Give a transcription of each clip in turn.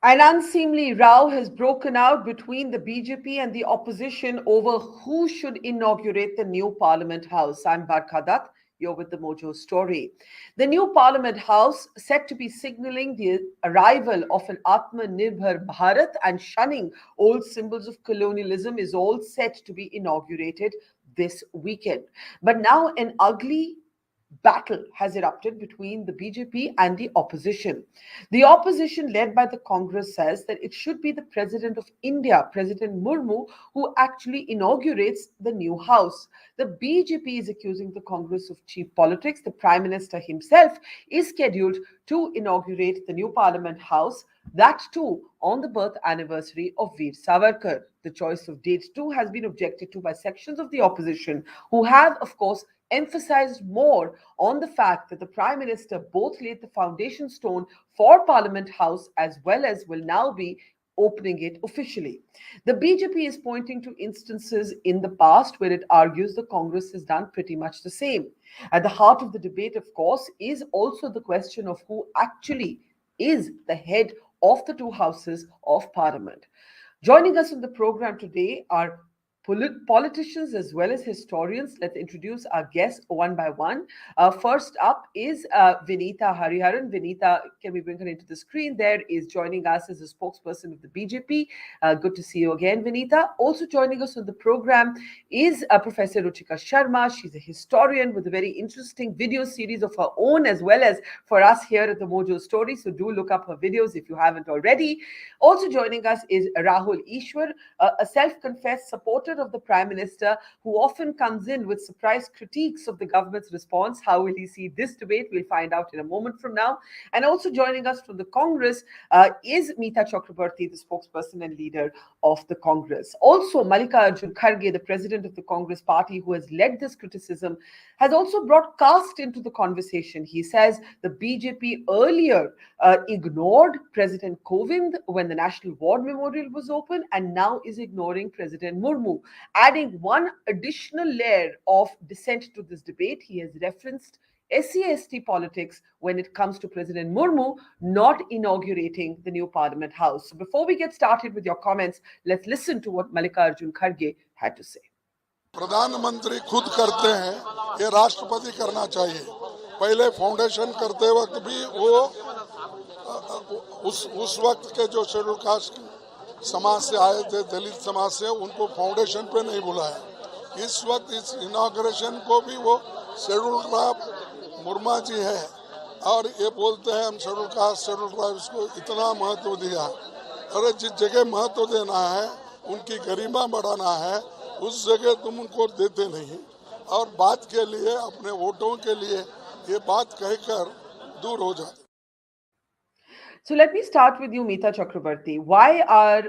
An unseemly row has broken out between the BJP and the opposition over who should inaugurate the new Parliament House. I'm Barkha Dutt. You're with the Mojo story. The new Parliament House, set to be signalling the arrival of an Atmanirbhar Bharat and shunning old symbols of colonialism, is all set to be inaugurated this weekend. But now an ugly battle has erupted between the BJP and the opposition. The opposition, led by the Congress, says that it should be the President of India, President Murmu, who actually inaugurates the new house. The BJP is accusing the Congress of cheap politics. The Prime Minister himself is scheduled to inaugurate the new Parliament House, that too on the birth anniversary of Veer Savarkar. The choice of date too has been objected to by sections of the opposition, who have, of course, emphasized more on the fact that the Prime Minister both laid the foundation stone for Parliament House as well as will now be opening it officially. The BJP is pointing to instances in the past where it argues the Congress has done pretty much the same. At the heart of the debate, of course, is also the question of who actually is the head of the two houses of Parliament. Joining us on the program today are politicians as well as historians. Let's introduce our guests one by one. First up is Vinita Hariharan. Vinita, can we bring her into the screen? There is joining us as a spokesperson of the BJP. Good to see you again, Vinita. Also joining us on the program is Professor Ruchika Sharma. She's a historian with a very interesting video series of her own, as well as for us here at the Mojo Story. So do look up her videos if you haven't already. Also joining us is Rahul Ishwar, a self-confessed supporter of the Prime Minister, who often comes in with surprise critiques of the government's response. How will he see this debate? We'll find out in a moment from now. And also joining us from the Congress is Meeta Chakrabarti, the spokesperson and leader of the Congress. Also, Mallikarjun Kharge, the president of the Congress party, who has led this criticism, has also brought caste into the conversation. He says the BJP earlier ignored President Kovind when the National War Memorial was open, and now is ignoring President Murmu. Adding one additional layer of dissent to this debate, he has referenced SC/ST politics when it comes to President Murmu not inaugurating the new Parliament House. So before we get started with your comments, let's listen to what Mallikarjun Kharge had to say. प्रधानमंत्री खुद करते हैं, ये राष्ट्रपति करना चाहिए। पहले foundation करते वक्त भी वो उस वक्त के जो शेड्यूल कास्ट समाज से आए थे, दलित समाज से, उनको फाउंडेशन पे नहीं बुलाया। इस वक्त इस इनॉग्रेशन को भी वो शेड्यूल कास्ट मुर्मा जी है और ये बोलते हैं हम शेड्यूल कास्ट शेड्यूल ट्राइब्स को इतना महत्व दिया। अरे जिस जगह महत्व देना है, उनकी गरिमा बढ़ाना है, उस जगह तुम उनको देते नहीं और बात के लिए, अपने वोटों के लिए ये बात कहकर दूर हो जाते। So let me start with you, Meeta Chakrabarti. Why are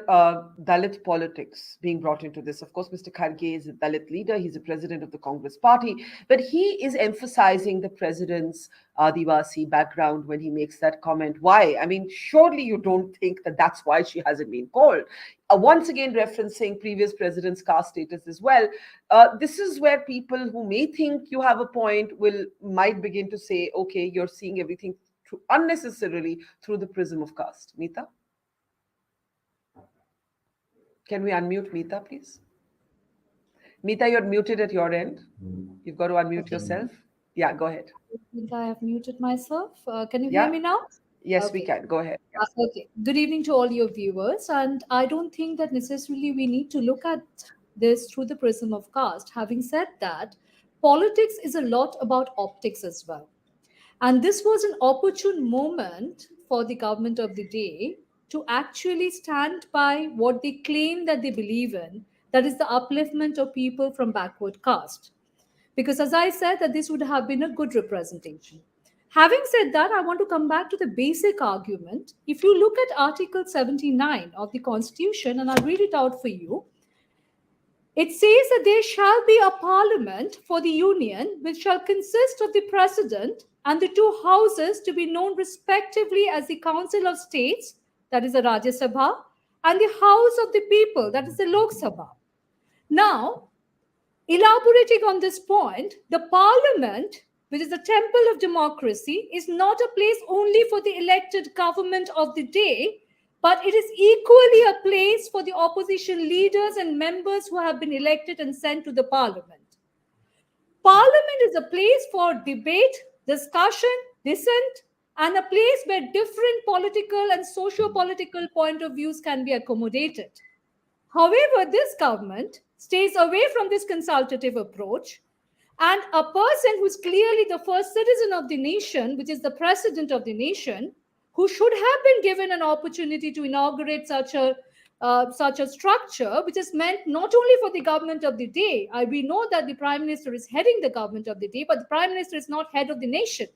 Dalit politics being brought into this? Of course, Mr. Kharge is a Dalit leader. He's the president of the Congress party, but he is emphasizing the president's Adivasi background when he makes that comment. Why? I mean, surely you don't think that that's why she hasn't been called. Once again, referencing previous presidents' caste status as well. This is where people who may think you have a point might begin to say, okay, you're seeing everything unnecessarily through the prism of caste. Meeta? Can we unmute Meeta, please? Meeta, you're muted at your end. You've got to unmute yourself. Yeah, go ahead. I think I have muted myself. Can you hear me now? Yes, okay. We can. Go ahead. Okay. Good evening to all your viewers. And I don't think that necessarily we need to look at this through the prism of caste. Having said that, politics is a lot about optics as well. And this was an opportune moment for the government of the day to actually stand by what they claim that they believe in, that is the upliftment of people from backward caste. Because as I said, that this would have been a good representation. Having said that, I want to come back to the basic argument. If you look at Article 79 of the Constitution, and I'll read it out for you, it says that there shall be a parliament for the union which shall consist of the president and the two houses to be known respectively as the Council of States, that is the Rajya Sabha, and the House of the People, that is the Lok Sabha. Now, elaborating on this point, the parliament, which is the temple of democracy, is not a place only for the elected government of the day, but it is equally a place for the opposition leaders and members who have been elected and sent to the parliament. Parliament is a place for debate, discussion, dissent, and a place where different political and socio-political point of views can be accommodated. However, this government stays away from this consultative approach, and a person who is clearly the first citizen of the nation, which is the president of the nation, who should have been given an opportunity to inaugurate such a structure, which is meant not only for the government of the day. We know that the prime minister is heading the government of the day, but the prime minister is not head of the nation.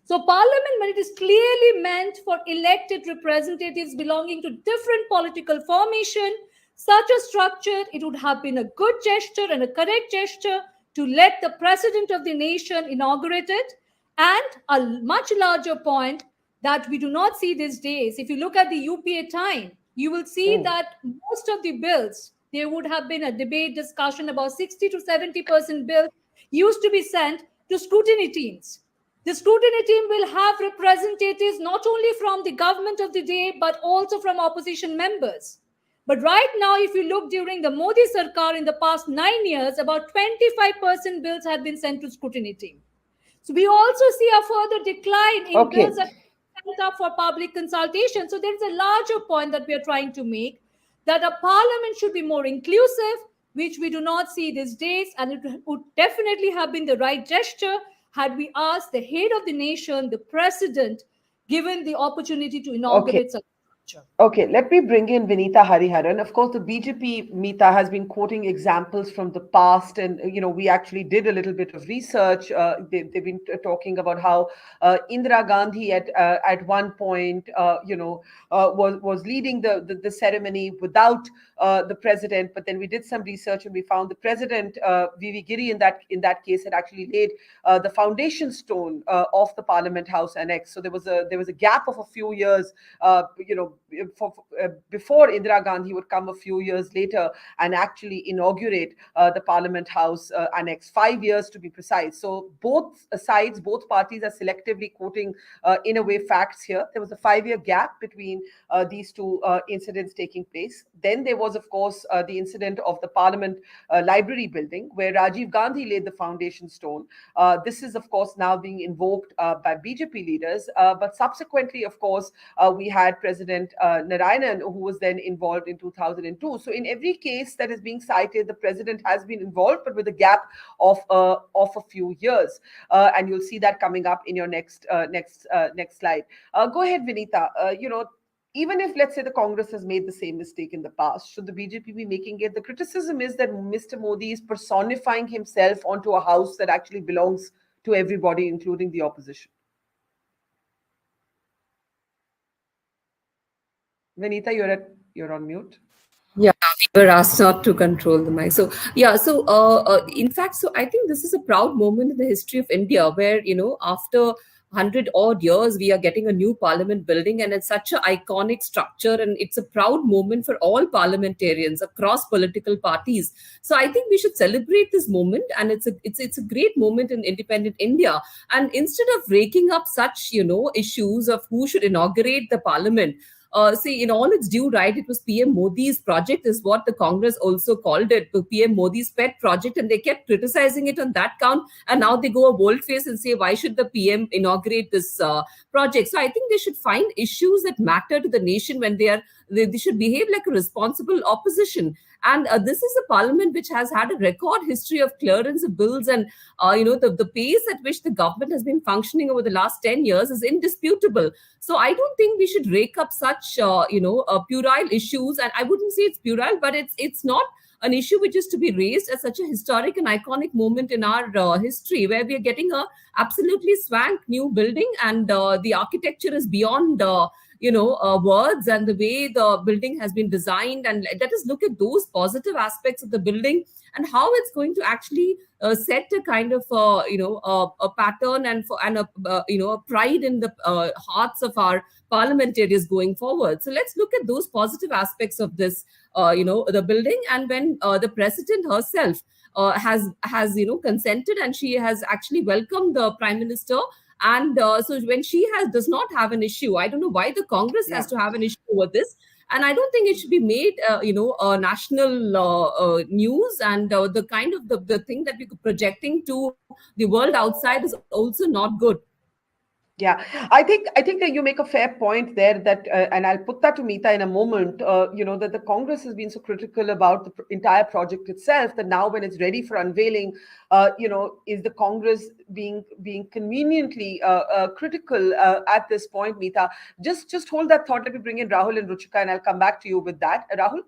So parliament, when it is clearly meant for elected representatives belonging to different political formation, such a structure, it would have been a good gesture and a correct gesture to let the president of the nation inaugurate it. And a much larger point that we do not see these days, if you look at the UPA time, you will see that most of the bills, there would have been a debate, discussion, about 60 to 70% bills used to be sent to scrutiny teams. The scrutiny team will have representatives not only from the government of the day, but also from opposition members. But right now, if you look during the Modi Sarkar in the past 9 years, about 25% bills have been sent to scrutiny team. So we also see a further decline in bills that are sent up for public consultation. So there is a larger point that we are trying to make, that a parliament should be more inclusive, which we do not see these days. And it would definitely have been the right gesture had we asked the head of the nation, the president, given the opportunity to inaugurate such. Okay, let me bring in Vinita Hariharan. Of course, the BJP Meeta has been quoting examples from the past, and we actually did a little bit of research. They've been talking about how Indira Gandhi at one point, was leading the ceremony without the president. But then we did some research and we found the president, V.V. Giri, in that case had actually laid the foundation stone of the Parliament House Annex. So there was a gap of a few years, before Indira Gandhi would come a few years later and actually inaugurate the Parliament House Annex, 5 years to be precise. So both sides, both parties are selectively quoting, in a way, facts here. There was a 5-year gap between these two incidents taking place. Then there was, of course, the incident of the Parliament Library building, where Rajiv Gandhi laid the foundation stone. This is, of course, now being invoked by BJP leaders. But subsequently, of course, we had President Narayanan, who was then involved in 2002. So in every case that is being cited, the president has been involved, but with a gap of a few years. And you'll see that coming up in your next slide. Go ahead, Vinita. Even if, let's say, the Congress has made the same mistake in the past, should the BJP be making it? The criticism is that Mr. Modi is personifying himself onto a house that actually belongs to everybody, including the opposition. Vinita, you're on mute. Yeah, we were asked not to control the mic. So yeah, in fact, so I think this is a proud moment in the history of India, where after 100 odd years, we are getting a new parliament building, and it's such an iconic structure, and it's a proud moment for all parliamentarians across political parties. So I think we should celebrate this moment, and it's a great moment in independent India. And instead of raking up such issues of who should inaugurate the parliament, see, in all its due right, it was PM Modi's project, is what the Congress also called it, PM Modi's pet project, and they kept criticizing it on that count. And now they go a bold-face and say, why should the PM inaugurate this project? So I think they should find issues that matter to the nation when they should behave like a responsible opposition. And this is a parliament which has had a record history of clearance of bills, and the pace at which the government has been functioning over the last 10 years is indisputable. So I don't think we should rake up such puerile issues, and I wouldn't say it's puerile, but it's not an issue which is to be raised at such a historic and iconic moment in our history, where we are getting a absolutely swank new building, and the architecture is beyond words, and the way the building has been designed. And let us look at those positive aspects of the building and how it's going to actually set a kind of a pattern and a pride in the hearts of our parliamentarians going forward. So let's look at those positive aspects of this the building. And when the president herself has consented, and she has actually welcomed the Prime Minister And so when she does not have an issue, I don't know why the Congress has Yeah. to have an issue over this. And I don't think it should be made national news. And the kind of the thing that we're projecting to the world outside is also not good. Yeah, I think that you make a fair point there. That and I'll put that to Meeta in a moment. That the Congress has been so critical about the entire project itself that now, when it's ready for unveiling, is the Congress being conveniently critical at this point? Meeta, just hold that thought. Let me bring in Rahul and Ruchika, and I'll come back to you with that. Rahul,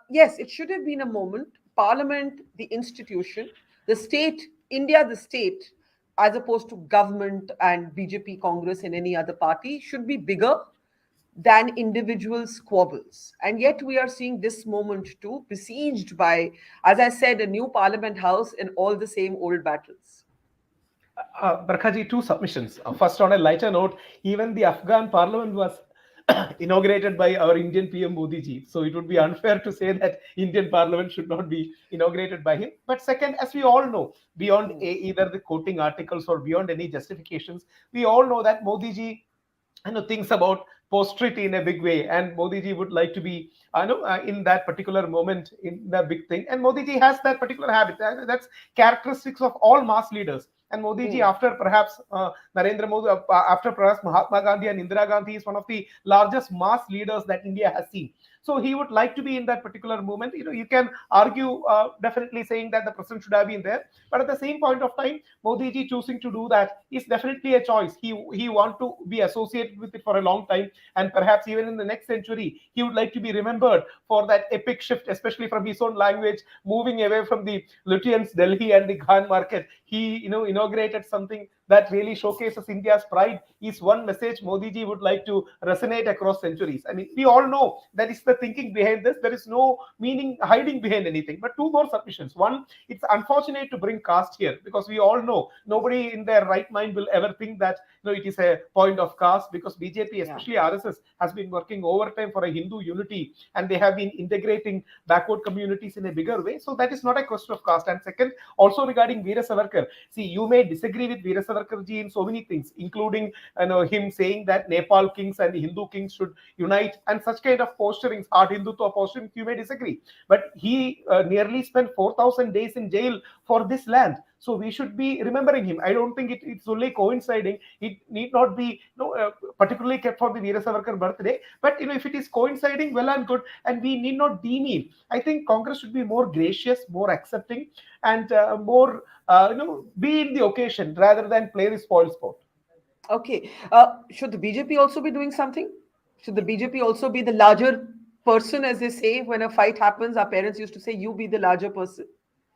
yes, it should have been a moment. Parliament, the institution, the state, India, the state, as opposed to government and BJP, Congress, and any other party, should be bigger than individual squabbles. And yet we are seeing this moment too, besieged by, as I said, a new parliament house and all the same old battles. Barkhaji, two submissions. First, on a lighter note, even the Afghan parliament was inaugurated by our Indian PM Modi ji. So it would be unfair to say that Indian parliament should not be inaugurated by him. But second, as we all know, beyond either the quoting articles or beyond any justifications, we all know that Modi ji thinks about posterity in a big way, and Modi ji would like to be in that particular moment in the big thing. And Modi ji has that particular habit. That's characteristics of all mass leaders. And Modi ji, after perhaps Narendra Modi, after perhaps Mahatma Gandhi and Indira Gandhi, is one of the largest mass leaders that India has seen. So he would like to be in that particular moment. You can argue definitely saying that the president should have been there, but at the same point of time, Modi ji choosing to do that is definitely a choice. He want to be associated with it for a long time, and perhaps even in the next century, he would like to be remembered for that epic shift, especially from his own language, moving away from the Lutyens, Delhi, and the Khan market. He inaugurated something that really showcases India's pride. Is one message Modi ji would like to resonate across centuries. I mean, we all know that is the thinking behind this. There is no meaning hiding behind anything. But two more submissions. One, it's unfortunate to bring caste here, because we all know nobody in their right mind will ever think that it is a point of caste, because BJP, especially RSS, has been working overtime for a Hindu unity, and they have been integrating backward communities in a bigger way. So that is not a question of caste. And second, also regarding Veera Savarkar, see, you may disagree with Veera Savarkar ji in so many things, including him saying that Nepal kings and the Hindu kings should unite, and such kind of posturings, hard Hindutva posturings, you may disagree. But he nearly spent 4,000 days in jail for this land. So we should be remembering him. I don't think it's only coinciding. It need not be particularly kept for the Veera Savarkar birthday. But if it is coinciding, well and good, and we need not deem him. I think Congress should be more gracious, more accepting, and more be in the occasion rather than play the spoil sport. Okay. Should the BJP also be doing something? Should the BJP also be the larger person, as they say, when a fight happens? Our parents used to say, you be the larger person.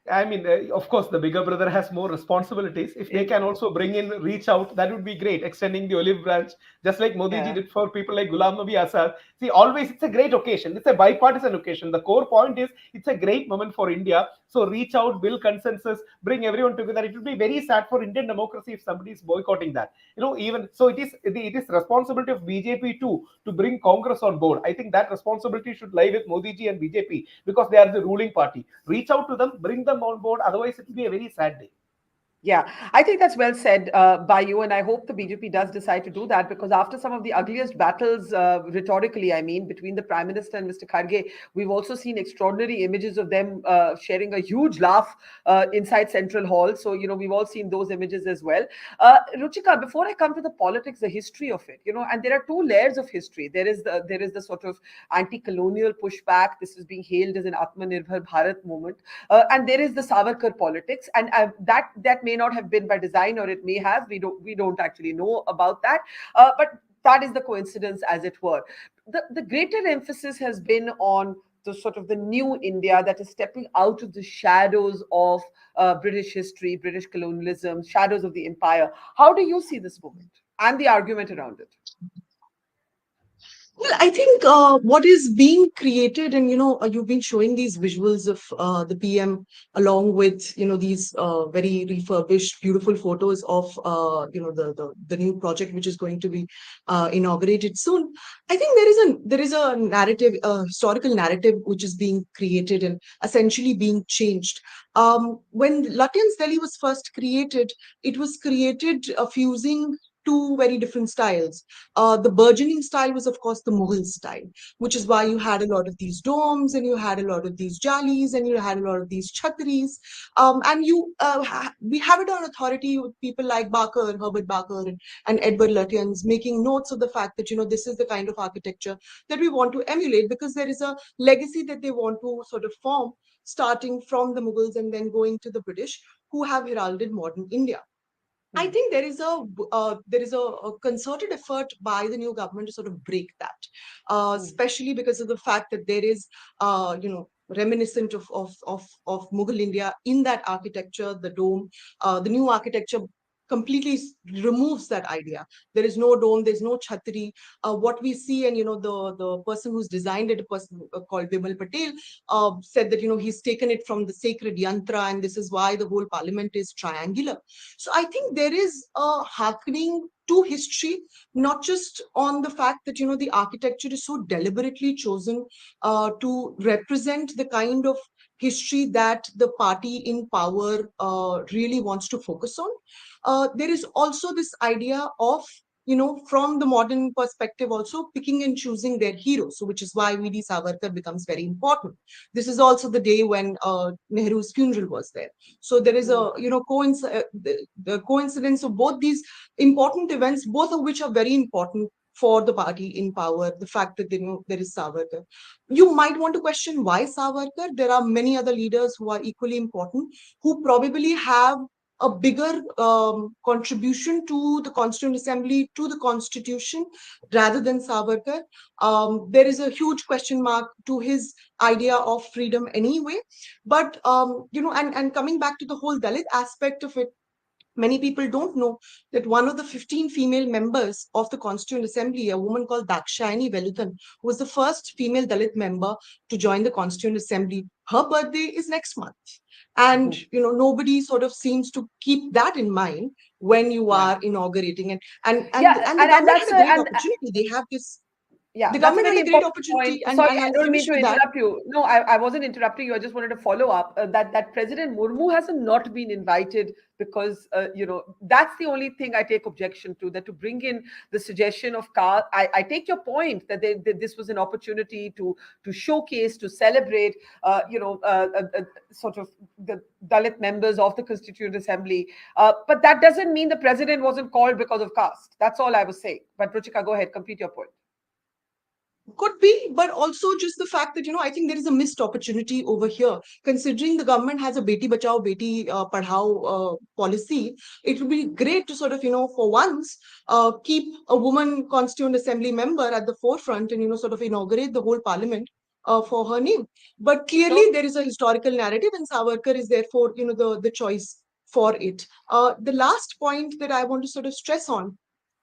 I mean, of course, the bigger brother has more responsibilities. If they can also bring in, reach out, that would be great. Extending the olive branch, just like Modi ji did for people like Ghulam Nabi Azad. See, always it's a great occasion. It's a bipartisan occasion. The core point is it's a great moment for India. So reach out, build consensus, bring everyone together. It would be very sad for Indian democracy if somebody is boycotting that. Even so, it is responsibility of BJP too to bring Congress on board. I think that responsibility should lie with Modi ji and BJP, because they are the ruling party. Reach out to them, bring them on board. Otherwise, it will be a very sad day. Yeah, I think that's well said by you, and I hope the BJP does decide to do that, because after some of the ugliest battles, rhetorically, I mean, between the Prime Minister and Mr. Kharge, we've also seen extraordinary images of them sharing a huge laugh inside Central Hall. So, we've all seen those images as well. Ruchika, before I come to the politics, the history of it, and there are two layers of history. There is the sort of anti-colonial pushback. This is being hailed as an Atmanirbhar Bharat moment, and there is the Savarkar politics, and that may not have been by design, or it may have. We don't actually know about that, but that is the coincidence, as it were. The greater emphasis has been on the sort of the new India that is stepping out of the shadows of British history, British colonialism, shadows of the empire. How do you see this movement and the argument around it? Well, I think what is being created, and you've been showing these visuals of the PM along with these very refurbished, beautiful photos of the new project which is going to be inaugurated soon. I think there is a narrative, a historical narrative which is being created and essentially being changed. When Lutyens Delhi was first created, it was created fusing two very different styles. The burgeoning style was, of course, the Mughal style, which is why you had a lot of these domes and you had a lot of these jalis and you had a lot of these chhatris. We have it on authority with people like Barker, Herbert Barker, and Edward Lutyens making notes of the fact that, this is the kind of architecture that we want to emulate because there is a legacy that they want to sort of form, starting from the Mughals and then going to the British, who have heralded modern India. I think there is a concerted effort by the new government to sort of break that, especially because of the fact that there is, reminiscent of Mughal India in that architecture. The dome, the new architecture completely removes that idea. There is no dome, there's no chhatri. What we see, and the person who's designed it, a person called Bimal Patel, said that he's taken it from the sacred yantra, and this is why the whole parliament is triangular. So I think there is a hearkening to history, not just on the fact that the architecture is so deliberately chosen to represent the kind of history that the party in power really wants to focus on. There is also this idea of, from the modern perspective, also picking and choosing their heroes. So, which is why V.D. Savarkar becomes very important. This is also the day when Nehru's funeral was there. So there is a, the coincidence of both these important events, both of which are very important for the party in power. The fact that there is Savarkar. You might want to question why Savarkar. There are many other leaders who are equally important, who probably have a bigger contribution to the Constituent Assembly, to the Constitution, rather than Savarkar. There is a huge question mark to his idea of freedom anyway. But, and coming back to the whole Dalit aspect of it, many people don't know that one of the 15 female members of the Constituent Assembly, a woman called Dakshayani Velutan, was the first female Dalit member to join the Constituent Assembly. Her birthday is next month. And, nobody sort of seems to keep that in mind when you are inaugurating. And the government had a great opportunity. They have this. Yeah, the that's a government very had a great important opportunity. point. Sorry, and I I'll don't mean finish to with that. interrupt you. No, I wasn't interrupting you. I just wanted to follow up that President Murmu has not been invited because, that's the only thing I take objection to, that to bring in the suggestion of caste. I take your point that this was an opportunity to showcase, to celebrate, sort of the Dalit members of the Constituent Assembly. But that doesn't mean the president wasn't called because of caste. That's all I was saying. But Ruchika, go ahead, complete your point. Could be, but also just the fact that, I think there is a missed opportunity over here. Considering the government has a Beti Bachao, Beti Padhao policy, it would be great to sort of, for once, keep a woman Constituent Assembly member at the forefront and, sort of inaugurate the whole parliament for her name. But clearly there is a historical narrative, and Savarkar is therefore, the choice for it. The last point that I want to sort of stress on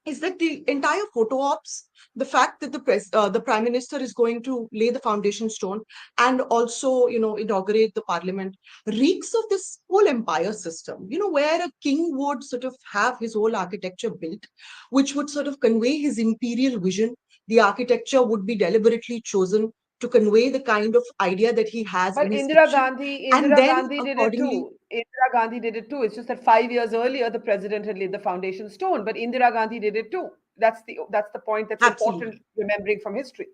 is that the entire photo ops, the fact that the Prime Minister is going to lay the foundation stone and also, inaugurate the parliament, reeks of this whole empire system, where a king would sort of have his whole architecture built, which would sort of convey his imperial vision. The architecture would be deliberately chosen to convey the kind of idea that he has But in his Indira fiction. Gandhi, And Indira then Gandhi did it accordingly, too. Indira Gandhi did it too. It's just that 5 years earlier, the president had laid the foundation stone. But Indira Gandhi did it too. That's the point that's absolutely. important remembering from history.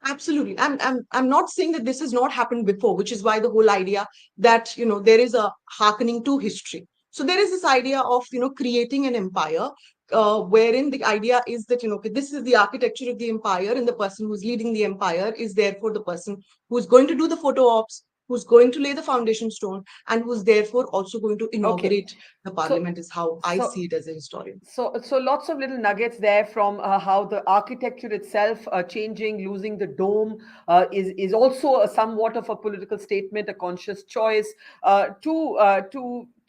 Absolutely. I'm not saying that this has not happened before, which is why the whole idea that, there is a hearkening to history. So there is this idea of, creating an empire, wherein the idea is that, okay, this is the architecture of the empire, and the person who's leading the empire is therefore the person who's going to do the photo ops, who's going to lay the foundation stone, and who's therefore also going to Okay. inaugurate the parliament, is how I see it as a historian. So lots of little nuggets there from how the architecture itself changing, losing the dome is also somewhat of a political statement, a conscious choice.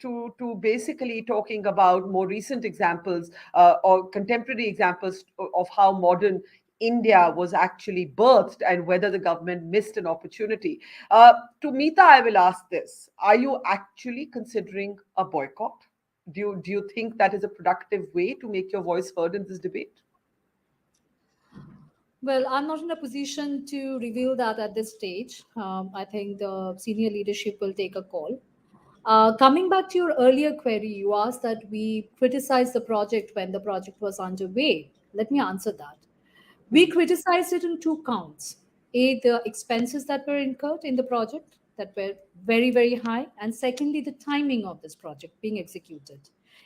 To basically talking about more recent examples or contemporary examples of how modern India was actually birthed and whether the government missed an opportunity. To Meeta, I will ask this. Are you actually considering a boycott? Do you think that is a productive way to make your voice heard in this debate? Well, I'm not in a position to reveal that at this stage. I think the senior leadership will take a call. Coming back to your earlier query, you asked that we criticized the project when the project was underway. Let me answer that. We criticized it on two counts. A, the expenses that were incurred in the project that were very, very high. And secondly, the timing of this project being executed.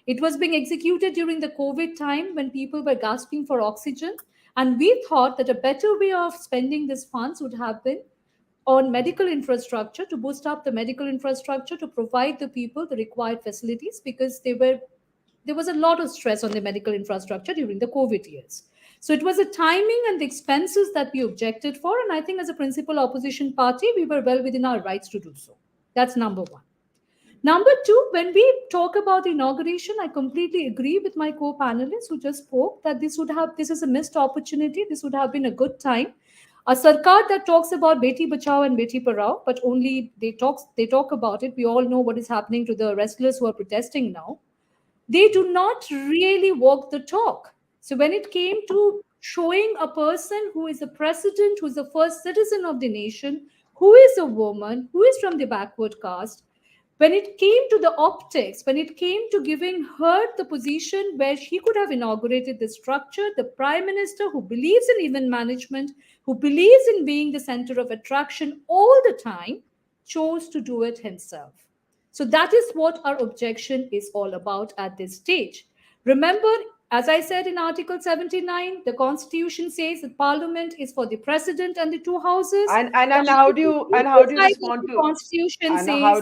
It was being executed during the COVID time when people were gasping for oxygen. And we thought that a better way of spending these funds would have been on medical infrastructure, to boost up the medical infrastructure, to provide the people the required facilities, because there was a lot of stress on the medical infrastructure during the COVID years. So it was the timing and the expenses that we objected for. And I think as a principal opposition party, we were well within our rights to do so. That's number one. Number two, when we talk about the inauguration, I completely agree with my co-panelists who just spoke that this is a missed opportunity. This would have been a good time. A sarkar that talks about Beti Bachao and Beti Parao, but only they talk about it. We all know what is happening to the wrestlers who are protesting now. They do not really walk the talk. So when it came to showing a person who is the president, who is the first citizen of the nation, who is a woman, who is from the backward caste, when it came to the optics, when it came to giving her the position where she could have inaugurated the structure, the prime minister who believes in event management, who believes in being the center of attraction all the time, chose to do it himself. So that is what our objection is all about at this stage. Remember, as I said in Article 79, the Constitution says that Parliament is for the President and the two houses. And how do you respond to Constitution says how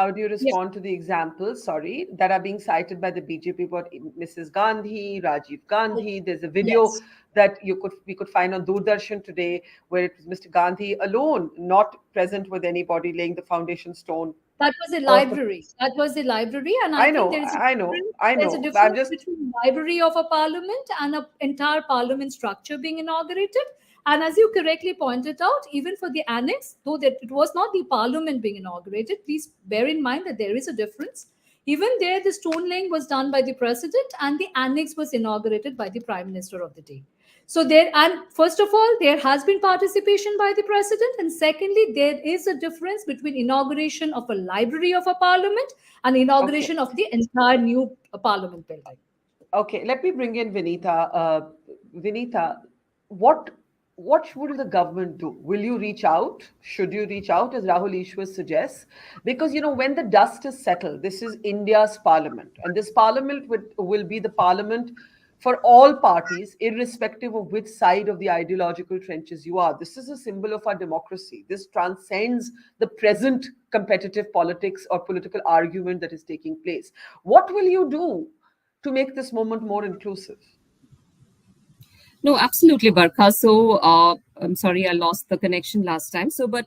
do you respond to the examples, sorry, that are being cited by the BJP about Mrs. Gandhi, Rajiv Gandhi? There's a video that we could find on Doordarshan today where it was Mr. Gandhi alone, not present with anybody, laying the foundation stone. That was a library. That was the library, and I think there's a difference between library of a parliament and an entire parliament structure being inaugurated. And as you correctly pointed out, even for the annex, though that it was not the parliament being inaugurated, please bear in mind that there is a difference. Even there, the stone laying was done by the president, and the annex was inaugurated by the prime minister of the day. So first of all, there has been participation by the president. And secondly, there is a difference between inauguration of a library of a parliament and inauguration of the entire new parliament building. Okay, let me bring in Vineeta. Vineeta, what would the government do? Will you reach out? Should you reach out, as Rahul Ishwar suggests? Because, when the dust is settled, this is India's parliament. And this parliament will be the parliament for all parties, irrespective of which side of the ideological trenches you are. This is a symbol of our democracy. This transcends the present competitive politics or political argument that is taking place. What will you do to make this moment more inclusive? No, absolutely, Barkha. So I'm sorry I lost the connection last time. But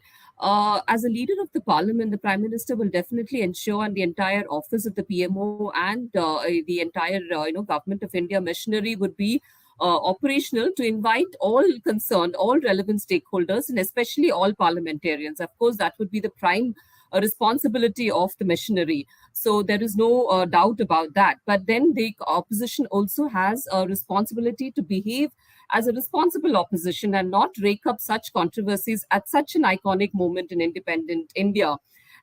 as a leader of the parliament, the prime minister will definitely ensure, and the entire office of the PMO and the entire government of India machinery would be operational to invite all concerned, all relevant stakeholders, and especially all parliamentarians. Of course, that would be the prime responsibility of the machinery. So there is no doubt about that. But then the opposition also has a responsibility to behave as a responsible opposition and not rake up such controversies at such an iconic moment in independent India.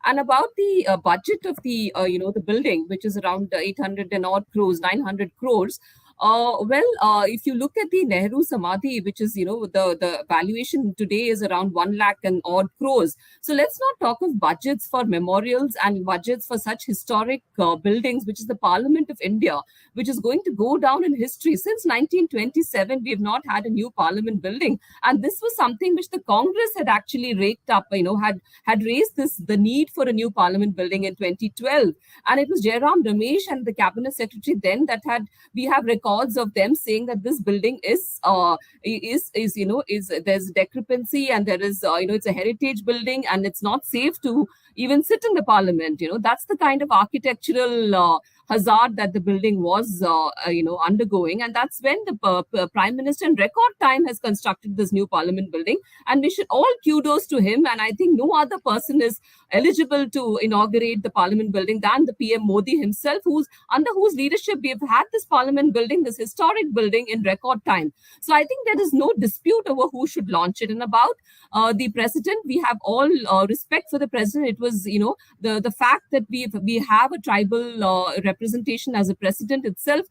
And about the budget of the the building, which is around 800 and odd crores, 900 crores. If you look at the Nehru Samadhi, which is, the valuation today is around 1 lakh and odd crores. So let's not talk of budgets for memorials and budgets for such historic buildings, which is the Parliament of India, which is going to go down in history. Since 1927, we have not had a new Parliament building. And this was something which the Congress had actually raked up, had raised the need for a new Parliament building in 2012. And it was Jairam Ramesh and the Cabinet Secretary then we have records of them saying that this building is there's discrepancy, and there is it's a heritage building and it's not safe to even sit in the parliament. That's the kind of architectural hazard that the building was, undergoing. And that's when the Prime Minister in record time has constructed this new Parliament building. And we should all kudos to him. And I think no other person is eligible to inaugurate the Parliament building than the PM Modi himself, under whose leadership we have had this Parliament building, this historic building, in record time. So I think there is no dispute over who should launch it. And about the president, we have all respect for the president. It was, the fact that we have a tribal representation as a president itself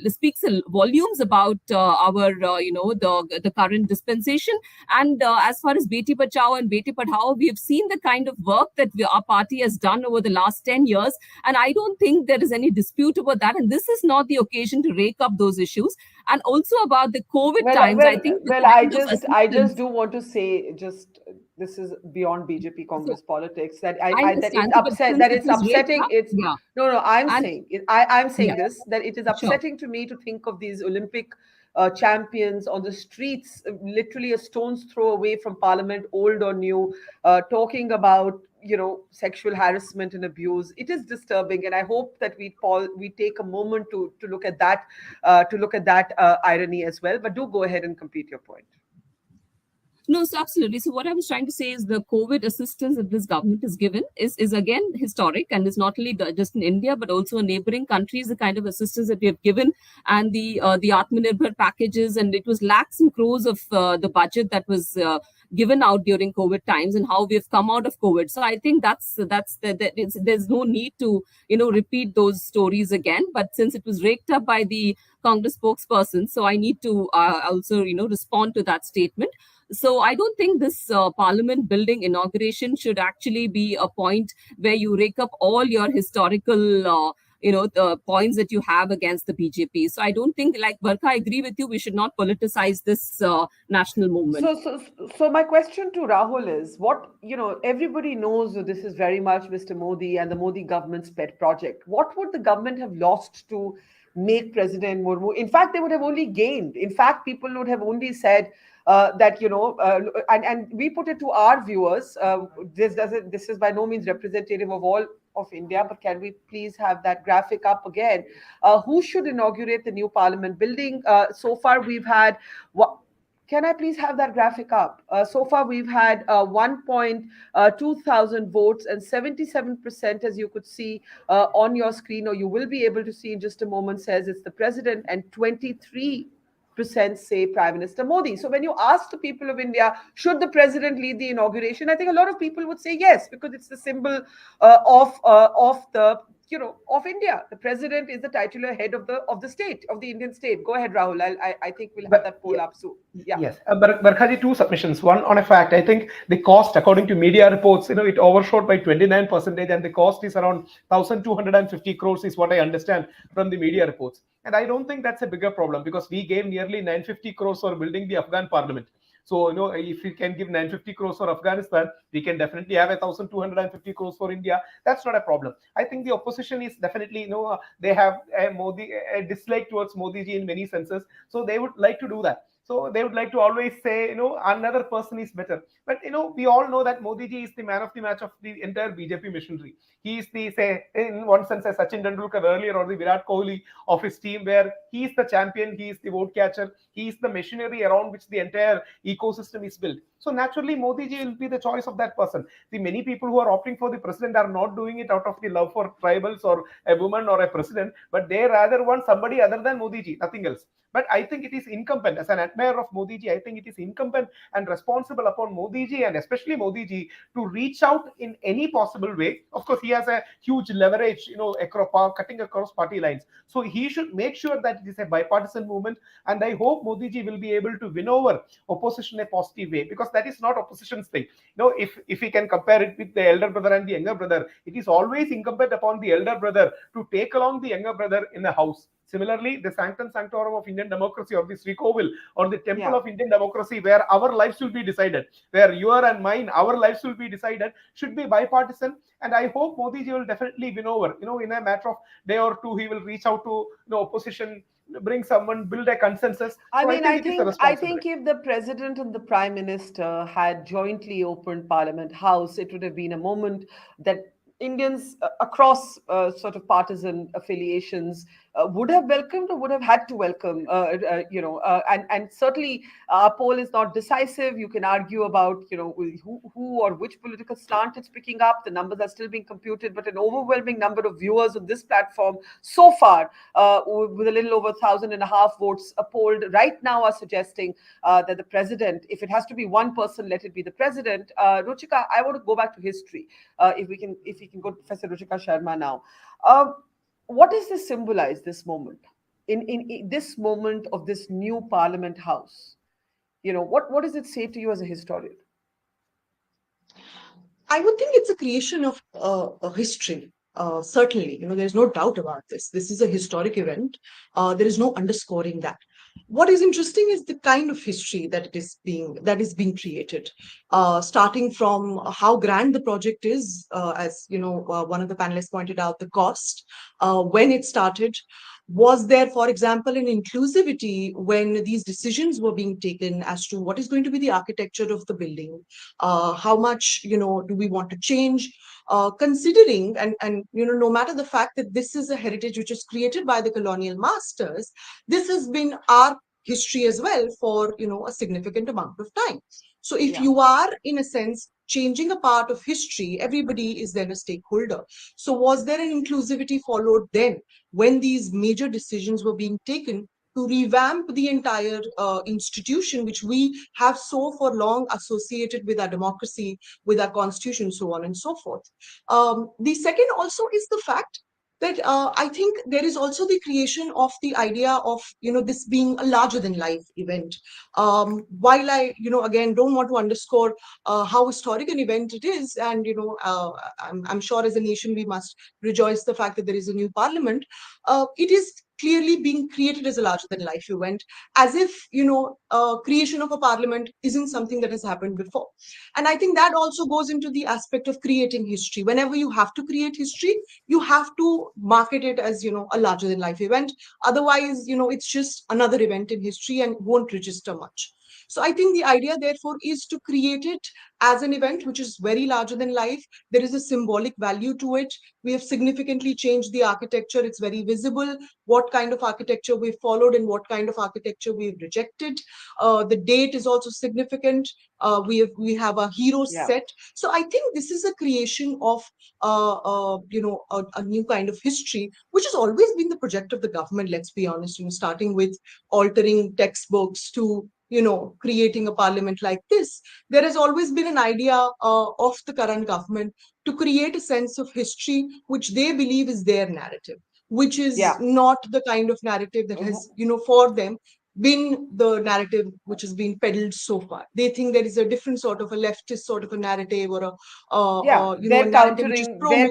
speaks volumes about the current dispensation. And as far as Beti Bachao and Beti Padhao, we have seen the kind of work that our party has done over the last 10 years. And I don't think there is any dispute about that. And this is not the occasion to rake up those issues. And also about the COVID times, I think. I just do want to say, this is beyond BJP Congress politics, that it's upsetting. I'm saying this, that it is upsetting to me to think of these Olympic champions on the streets, literally a stone's throw away from Parliament, old or new, talking about sexual harassment and abuse. It is disturbing, and I hope that we take a moment to look at that irony as well. But do go ahead and complete your point. No, so absolutely. So what I was trying to say is the COVID assistance that this government has given is again historic, and is not only just in India but also in neighboring countries. The kind of assistance that we have given, and the Atmanirbhar packages, and it was lakhs and crores of the budget that was given out during COVID times, and how we have come out of COVID. So I think there's no need to repeat those stories again. But since it was raked up by the Congress spokesperson, so I need to also respond to that statement. So I don't think this Parliament building inauguration should actually be a point where you rake up all your historical the points that you have against the BJP. So I don't think, like Barkha, I agree with you, we should not politicize this national movement. So my question to Rahul is, everybody knows that this is very much Mr. Modi and the Modi government's pet project. What would the government have lost to make President Murmu? In fact, they would have only gained. In fact, people would have only said that, and we put it to our viewers, this is by no means representative of all of India, but can we please have that graphic up again? Who should inaugurate the new Parliament building? So far we've had, can I please have that graphic up? So far we've had 1.2 thousand votes, and 77%, as you could see on your screen, or you will be able to see in just a moment, says it's the president, and 23% say Prime Minister Modi. So when you ask the people of India, should the president lead the inauguration, I think a lot of people would say yes, because it's the symbol of India. The president is the titular head of the state, of the Indian state. Go ahead, Rahul. I think we'll have that poll up soon. Yeah. Yes. Barkhaji, two submissions. One on a fact. I think the cost, according to media reports, it overshot by 29%, and the cost is around 1,250 crores, is what I understand from the media reports. And I don't think that's a bigger problem, because we gave nearly 950 crores for building the Afghan parliament. So, if we can give 950 crores for Afghanistan, we can definitely have 1,250 crores for India. That's not a problem. I think the opposition is definitely, they have a dislike towards Modi ji in many senses. So they would like to do that. So they would like to always say, another person is better. But, we all know that Modi ji is the man of the match of the entire BJP machinery. He is the, say, in one sense, a Sachin Tendulkar earlier, or the Virat Kohli of his team, where he is the champion, he is the vote catcher, he is the machinery around which the entire ecosystem is built. So naturally, Modi ji will be the choice of that person. The many people who are opting for the president are not doing it out of the love for tribals or a woman or a president, but they rather want somebody other than Modi ji, nothing else. But I think it is incumbent, as an admirer of Modi ji, I think it is incumbent and responsible upon Modi ji, and especially Modi ji, to reach out in any possible way. Of course, he has a huge leverage, cutting across party lines. So he should make sure that it is a bipartisan movement, and I hope Modi ji will be able to win over opposition in a positive way, because that is not opposition's thing. If we can compare it with the elder brother and the younger brother, it is always incumbent upon the elder brother to take along the younger brother in the house. Similarly, the sanctum sanctorum of Indian democracy, or the Sri Kovil, or the temple of Indian democracy, where our lives will be decided, where your and mine, our lives will be decided, should be bipartisan. And I hope Modi ji will definitely win over. In a matter of day or two, he will reach out to opposition, bring someone, build a consensus. I think if the president and the prime minister had jointly opened Parliament House, it would have been a moment that Indians across sort of partisan affiliations would have welcomed or would have had to welcome, and certainly our poll is not decisive. You can argue about, who or which political slant it's picking up. The numbers are still being computed, but an overwhelming number of viewers on this platform so far, with a little over 1,500 votes polled right now, are suggesting that the president, if it has to be one person, let it be the president. Ruchika, I want to go back to history. If we can go to Professor Ruchika Sharma now. What does this symbolize, this moment? In this moment of this new Parliament House, what does it say to you as a historian? I would think it's a creation of a history. Certainly, there's no doubt about this. This is a historic event. There is no underscoring that. What is interesting is the kind of history that is being created, starting from how grand the project is, as one of the panelists pointed out, the cost, when it started. Was there, for example, an inclusivity when these decisions were being taken as to what is going to be the architecture of the building? How much, do we want to change? Considering, and no matter the fact that this is a heritage which is created by the colonial masters, this has been our history as well for, a significant amount of time. So if you are, in a sense, changing a part of history, everybody is then a stakeholder. So was there an inclusivity followed then when these major decisions were being taken to revamp the entire institution, which we have so for long associated with our democracy, with our constitution, so on and so forth? The second also is the fact that I think there is also the creation of the idea of, this being a larger than life event. While I, again, don't want to underscore how historic an event it is, and, I'm sure as a nation we must rejoice the fact that there is a new parliament. It is clearly being created as a larger than life event, as if, creation of a parliament isn't something that has happened before. And I think that also goes into the aspect of creating history. Whenever you have to create history, you have to market it as, a larger than life event. Otherwise, it's just another event in history and won't register much. So I think the idea, therefore, is to create it as an event which is very larger than life. There is a symbolic value to it. We have significantly changed the architecture. It's very visible what kind of architecture we've followed and what kind of architecture we've rejected. The date is also significant. We have a hero set. So I think this is a creation of a new kind of history, which has always been the project of the government, let's be honest, starting with altering textbooks to creating a parliament like this. There has always been an idea of the current government to create a sense of history which they believe is their narrative, which is not the kind of narrative that has, for them, been the narrative which has been peddled so far. They think there is a different sort of a leftist sort of a narrative, or they're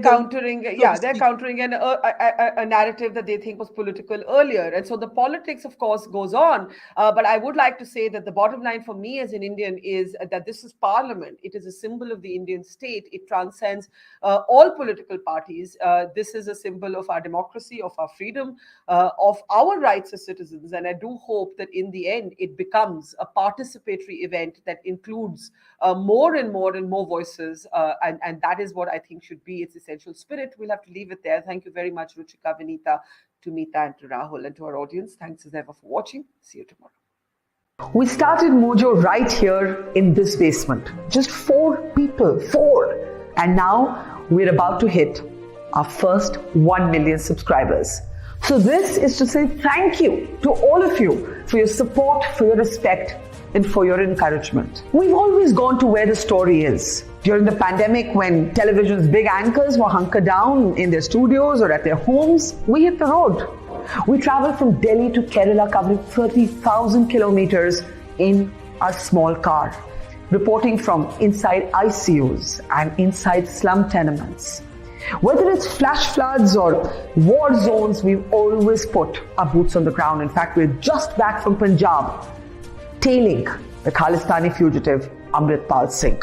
countering a narrative that they think was political earlier. And so the politics, of course, goes on. But I would like to say that the bottom line for me as an Indian is that this is Parliament. It is a symbol of the Indian state. It transcends all political parties. This is a symbol of our democracy, of our freedom, of our rights as citizens. And I do hope that in the end it becomes a participatory event that includes more and more voices, and that is what I think should be its essential spirit. We'll have to leave it there. Thank you very much, Ruchika, Vinita, to Meeta, and to Rahul, and to our audience. Thanks as ever for watching. See you tomorrow. We started Mojo right here in this basement. Just 4 people, 4. And now we're about to hit our first 1 million subscribers. So this is to say thank you to all of you for your support, for your respect, and for your encouragement. We've always gone to where the story is. During the pandemic, when television's big anchors were hunkered down in their studios or at their homes, we hit the road. We traveled from Delhi to Kerala, covering 30,000 kilometers in a small car, reporting from inside ICUs and inside slum tenements. Whether it's flash floods or war zones, we've always put our boots on the ground. In fact, we're just back from Punjab, tailing the Khalistani fugitive Amritpal Singh.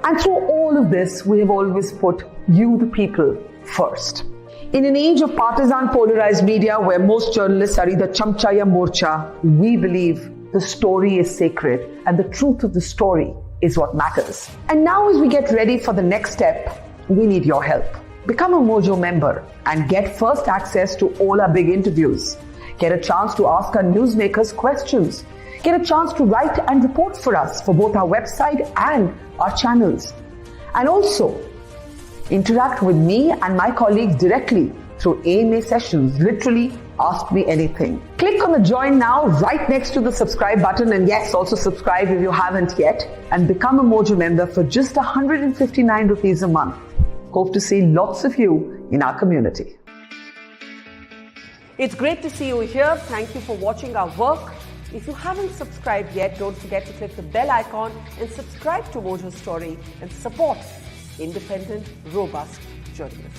And through all of this, we have always put you, the people, first. In an age of partisan polarized media where most journalists are either chamcha ya morcha, we believe the story is sacred and the truth of the story is what matters. And now as we get ready for the next step, we need your help. Become a Mojo member and get first access to all our big interviews. Get a chance to ask our newsmakers questions. Get a chance to write and report for us for both our website and our channels. And also, interact with me and my colleagues directly through AMA sessions. Literally, ask me anything. Click on the join now right next to the subscribe button, and yes, also subscribe if you haven't yet, and become a Mojo member for just 159 rupees a month. Hope to see lots of you in our community. It's great to see you here. Thank you for watching our work. If you haven't subscribed yet, don't forget to click the bell icon and subscribe to Mojo Story and support independent, robust journalism.